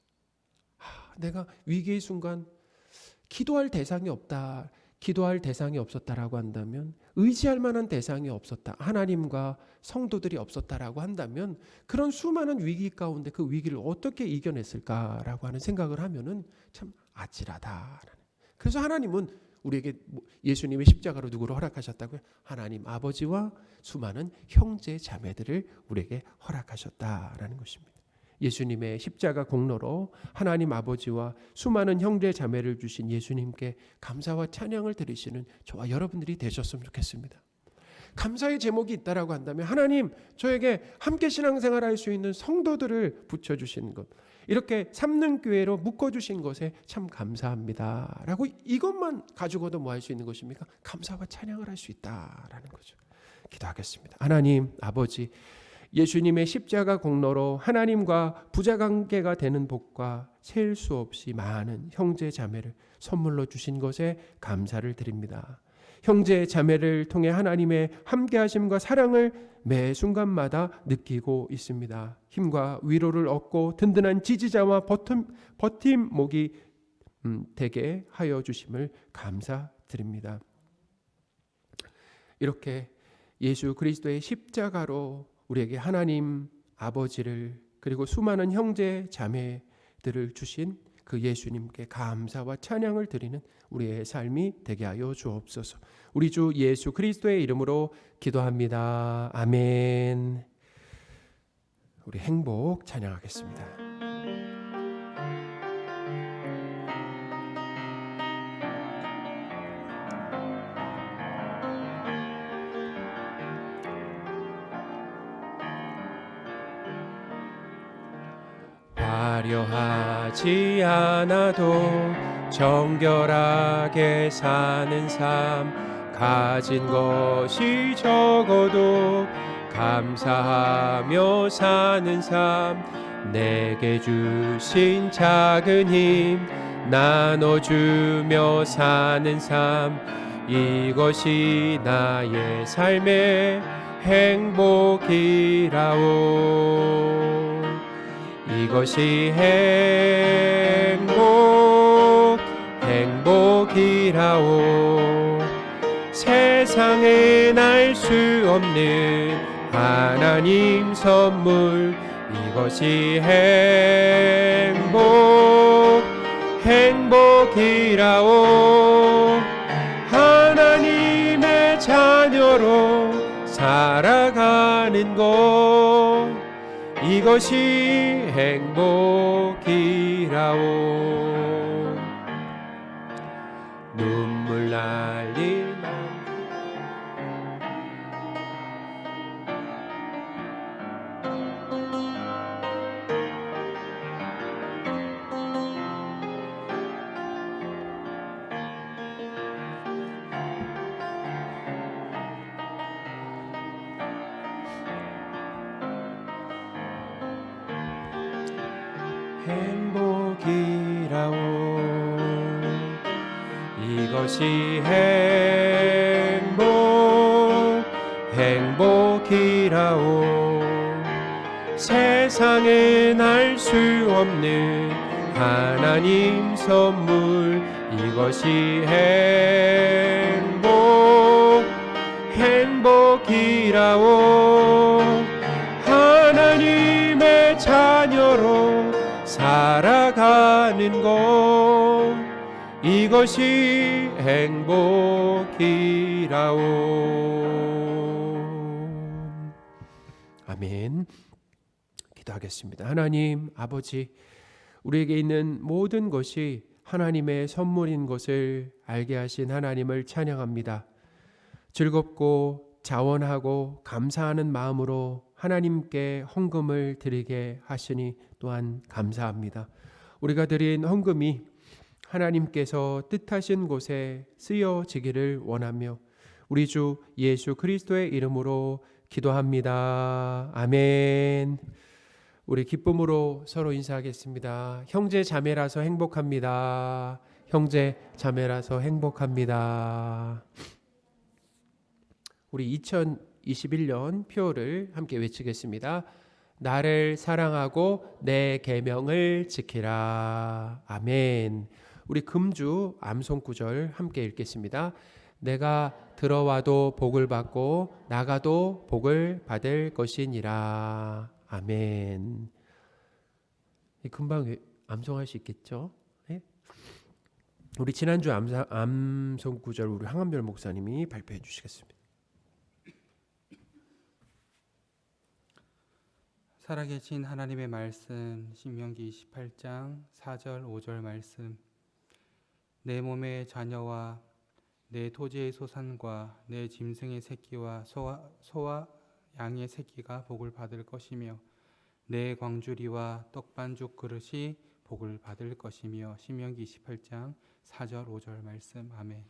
내가 위기의 순간 기도할 대상이 없다, 기도할 대상이 없었다라고 한다면, 의지할 만한 대상이 없었다, 하나님과 성도들이 없었다라고 한다면 그런 수많은 위기 가운데 그 위기를 어떻게 이겨냈을까라고 하는 생각을 하면은 참 아찔하다. 그래서 하나님은 우리에게 예수님의 십자가로 누구를 허락하셨다고요? 하나님 아버지와 수많은 형제 자매들을 우리에게 허락하셨다라는 것입니다. 예수님의 십자가 공로로 하나님 아버지와 수많은 형제 자매를 주신 예수님께 감사와 찬양을 드리시는 저와 여러분들이 되셨으면 좋겠습니다. 감사의 제목이 있다라고 한다면 하나님 저에게 함께 신앙생활할 수 있는 성도들을 붙여주신 것, 이렇게 삼륜교회로 묶어주신 것에 참 감사합니다 라고 이것만 가지고도 뭐 할 수 있는 것입니까? 감사와 찬양을 할 수 있다라는 거죠. 기도하겠습니다. 하나님 아버지, 예수님의 십자가 공로로 하나님과 부자관계가 되는 복과 셀 수 없이 많은 형제 자매를 선물로 주신 것에 감사를 드립니다. 형제 자매를 통해 하나님의 함께하심과 사랑을 매 순간마다 느끼고 있습니다. 힘과 위로를 얻고 든든한 지지자와 버팀목이 되게 하여 주심을 감사드립니다. 이렇게 예수 그리스도의 십자가로 우리에게 하나님 아버지를 그리고 수많은 형제 자매들을 주신 그 예수님께 감사와 찬양을 드리는 우리의 삶이 되게 하여 주옵소서. 우리 주 예수 그리스도의 이름으로 기도합니다. 아멘. 우리 행복 찬양하겠습니다. 화려하지 않아도 정결하게 사는 삶, 가진 것이 적어도 감사하며 사는 삶, 내게 주신 작은 힘 나눠주며 사는 삶, 이것이 나의 삶의 행복이라오. 이것이 행복이라오. 세상엔 알 수 없는 하나님 선물, 이것이 행복이라오. 하나님의 자녀로 살아가는 것, 이것이 행복이라오. 눈물 날릴 행복이라오. 이것이 행복이라오. 세상엔 알 수 없는 하나님 선물, 이것이 행복이라오. 하나님의 자녀로 살아가는 것, 이것이 행복이라오. 아멘. 기도하겠습니다. 하나님 아버지, 우리에게 있는 모든 것이 하나님의 선물인 것을 알게 하신 하나님을 찬양합니다. 즐겁고 자원하고 감사하는 마음으로 하나님께 헌금을 드리게 하시니 또한 감사합니다. 우리가 드린 헌금이 하나님께서 뜻하신 곳에 쓰여지기를 원하며 우리 주 예수 그리스도의 이름으로 기도합니다. 아멘. 우리 기쁨으로 서로 인사하겠습니다. 형제 자매라서 행복합니다. 형제 자매라서 행복합니다. 우리 2021년 표를 함께 외치겠습니다. 나를 사랑하고 내 계명을 지키라. 아멘. 우리 금주 암송 구절 함께 읽겠습니다. 내가 들어와도 복을 받고 나가도 복을 받을 것이니라. 아멘. 금방 암송할 수 있겠죠? 네? 우리 지난주 암송 구절 우리 황한별 목사님이 발표해 주시겠습니다. 살아계신 하나님의 말씀, 신명기 28장 4절 5절 말씀. 내 몸의 자녀와 내 토지의 소산과 내 짐승의 새끼와 소와 양의 새끼가 복을 받을 것이며 내 광주리와 떡반죽 그릇이 복을 받을 것이며. 신명기 28장 4절 5절 말씀. 아멘.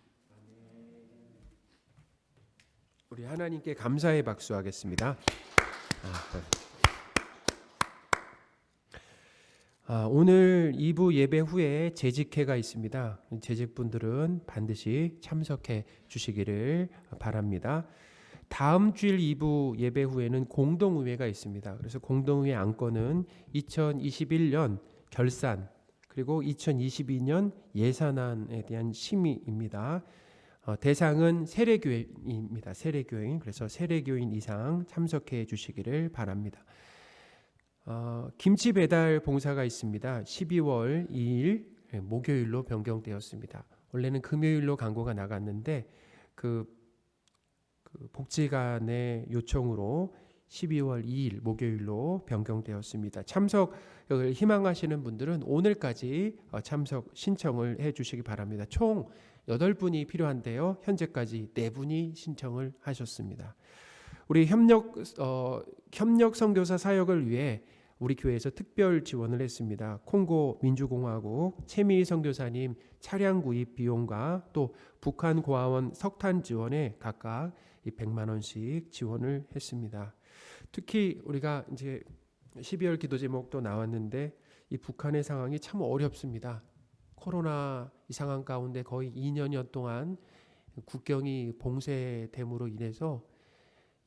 우리 하나님께 감사의 박수하겠습니다. 오늘 2부 예배 후에 재직회가 있습니다. 재직분들은 반드시 참석해 주시기를 바랍니다. 다음 주일 2부 예배 후에는 공동의회가 있습니다. 그래서 공동의회 안건은 2021년 결산 그리고 2022년 예산안에 대한 심의입니다. 대상은 세례교인입니다. 세례교인. 그래서 세례교인 이상 참석해 주시기를 바랍니다. 김치 배달 봉사가 있습니다. 12월 2일 목요일로 변경되었습니다. 원래는 금요일로 광고가 나갔는데 그 복지관의 요청으로 12월 2일 목요일로 변경되었습니다. 참석을 희망하시는 분들은 오늘까지 참석 신청을 해 주시기 바랍니다. 총 8분이 필요한데요. 현재까지 4분이 신청을 하셨습니다. 우리 협력 선교사 사역을 위해 우리 교회에서 특별 지원을 했습니다. 콩고 민주공화국 최미희 선교사님 차량 구입 비용과 또 북한 고아원 석탄 지원에 각각 100만 원씩 지원을 했습니다. 특히 우리가 이제 12월 기도 제목도 나왔는데 이 북한의 상황이 참 어렵습니다. 코로나 이 상황 가운데 거의 2년여 동안 국경이 봉쇄됨으로 인해서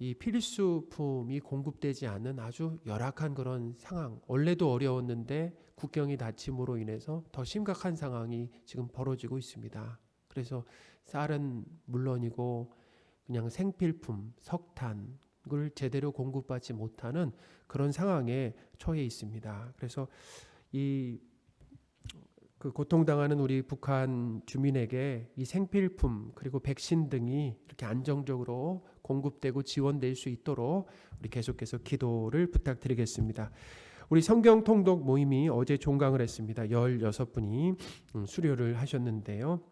이 필수품이 공급되지 않는 아주 열악한 그런 상황, 원래도 어려웠는데 국경이 닫힘으로 인해서 더 심각한 상황이 지금 벌어지고 있습니다. 그래서 쌀은 물론이고 그냥 생필품, 석탄을 제대로 공급받지 못하는 그런 상황에 처해 있습니다. 그래서 이 그 고통당하는 우리 북한 주민에게 이 생필품 그리고 백신 등이 이렇게 안정적으로 공급되고 지원될 수 있도록 우리 계속해서 기도를 부탁드리겠습니다. 우리 성경 통독 모임이 어제 종강을 했습니다. 16분이 수료를 하셨는데요.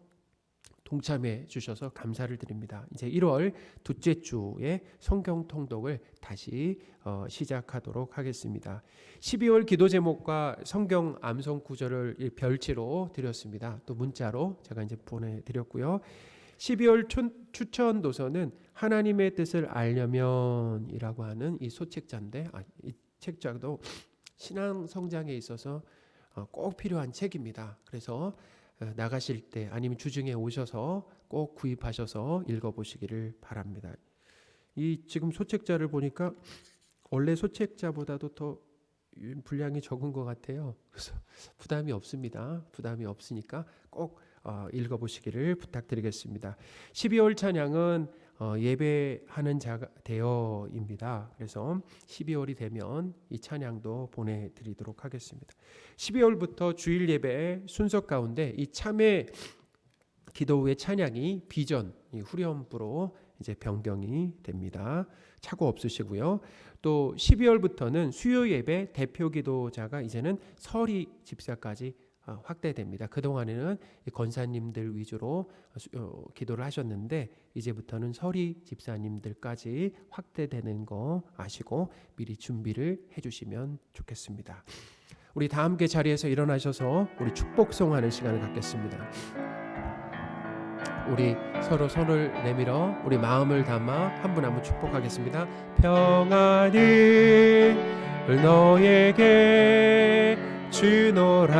동참해 주셔서 감사를 드립니다. 이제 1월 둘째 주에 성경 통독을 다시 시작하도록 하겠습니다. 12월 기도 제목과 성경 암송 구절을 별지로 드렸습니다. 또 문자로 제가 이제 보내드렸고요. 12월 추천 도서는 하나님의 뜻을 알려면이라고 하는 이 소책자인데 이 책자도 신앙 성장에 있어서 꼭 필요한 책입니다. 그래서 나가실 때 아니면 주중에 오셔서 꼭 구입하셔서 읽어보시기를 바랍니다. 이 지금 소책자를 보니까 원래 소책자보다도 더 분량이 적은 것 같아요. 그래서 부담이 없습니다. 부담이 없으니까 꼭 읽어보시기를 부탁드리겠습니다. 12월 찬양은 예배하는 자가 되어입니다. 그래서 12월이 되면 이 찬양도 보내드리도록 하겠습니다. 12월부터 주일 예배 순서 가운데 이 참회 기도 후의 찬양이 비전, 이 후렴부로 이제 변경이 됩니다. 착오 없으시고요. 또 12월부터는 수요 예배 대표 기도자가 이제는 설이 집사까지 확대됩니다. 그동안에는 권사님들 위주로 기도를 하셨는데 이제부터는 서리 집사님들까지 확대되는 거 아시고 미리 준비를 해주시면 좋겠습니다. 우리 다 함께 자리에서 일어나셔서 우리 축복송하는 시간을 갖겠습니다. 우리 서로 손을 내밀어 우리 마음을 담아 한 분 한 분 축복하겠습니다. 평안을 너에게 주노라.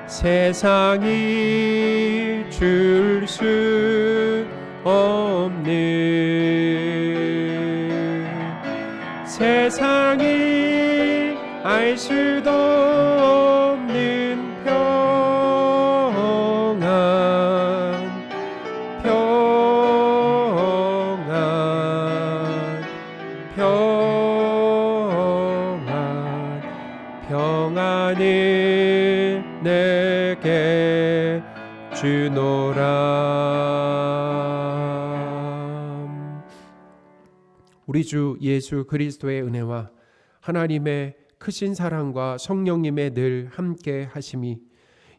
세상이 줄 수 없는 세상이 알 수도 없는 평안을 내게 주노라. 우리 주 예수 그리스도의 은혜와 하나님의 크신 사랑과 성령님의 늘 함께 하심이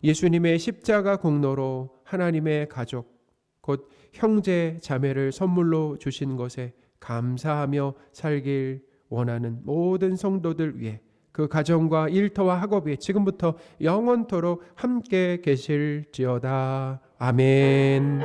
예수님의 십자가 공로로 하나님의 가족 곧 형제 자매를 선물로 주신 것에 감사하며 살길 원하는 모든 성도들 위해 그 가정과 일터와 학업 위에 지금부터 영원토록 함께 계실지어다. 아멘.